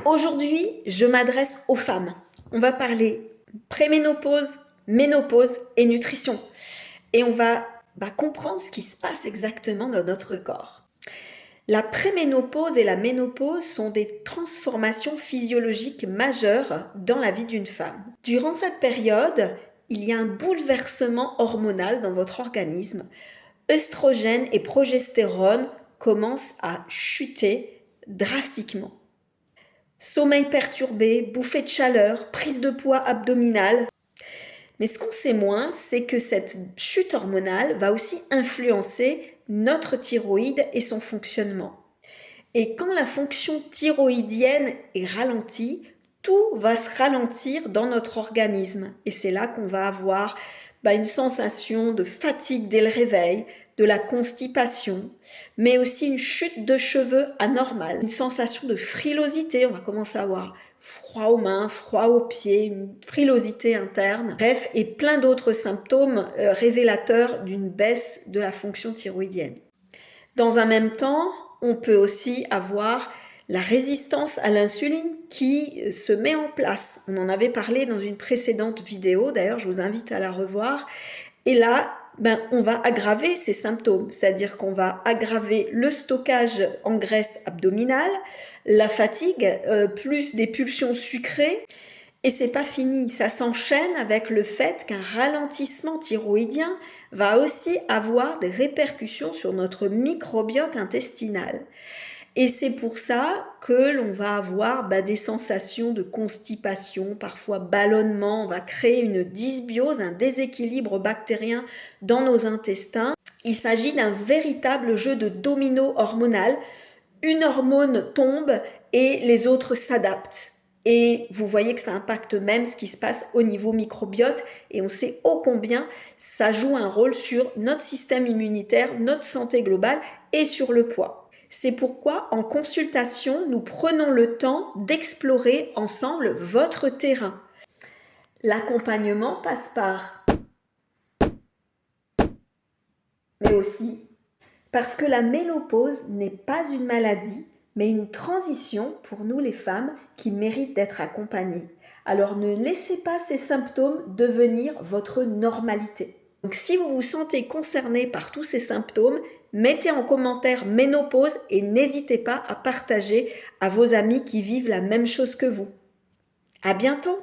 Aujourd'hui, je m'adresse aux femmes. On va parler préménopause, ménopause et nutrition. Et on va comprendre ce qui se passe exactement dans notre corps. La préménopause et la ménopause sont des transformations physiologiques majeures dans la vie d'une femme. Durant cette période, il y a un bouleversement hormonal dans votre organisme. Œstrogène et progestérone commencent à chuter drastiquement. Sommeil perturbé, bouffée de chaleur, prise de poids abdominale. Mais ce qu'on sait moins, c'est que cette chute hormonale va aussi influencer notre thyroïde et son fonctionnement. Et quand la fonction thyroïdienne est ralentie, tout va se ralentir dans notre organisme. Et c'est là qu'on va avoir une sensation de fatigue dès le réveil, de la constipation, mais aussi une chute de cheveux anormale, une sensation de frilosité. On va commencer à avoir froid aux mains, froid aux pieds, une frilosité interne, bref, et plein d'autres symptômes révélateurs d'une baisse de la fonction thyroïdienne. Dans un même temps, on peut aussi avoir la résistance à l'insuline qui se met en place. On en avait parlé dans une précédente vidéo, d'ailleurs je vous invite à la revoir. Et là, on va aggraver ces symptômes, c'est-à-dire qu'on va aggraver le stockage en graisse abdominale, la fatigue, plus des pulsions sucrées. Et c'est pas fini, ça s'enchaîne avec le fait qu'un ralentissement thyroïdien va aussi avoir des répercussions sur notre microbiote intestinal. Et c'est pour ça que l'on va avoir des sensations de constipation, parfois ballonnement, on va créer une dysbiose, un déséquilibre bactérien dans nos intestins. Il s'agit d'un véritable jeu de domino hormonal. Une hormone tombe et les autres s'adaptent. Et vous voyez que ça impacte même ce qui se passe au niveau microbiote et on sait ô combien ça joue un rôle sur notre système immunitaire, notre santé globale et sur le poids. C'est pourquoi en consultation, nous prenons le temps d'explorer ensemble votre terrain. L'accompagnement passe par, mais aussi parce que la ménopause n'est pas une maladie, mais une transition pour nous les femmes qui méritent d'être accompagnées. Alors ne laissez pas ces symptômes devenir votre normalité. Donc si vous vous sentez concerné par tous ces symptômes, mettez en commentaire ménopause et n'hésitez pas à partager à vos amis qui vivent la même chose que vous. À bientôt!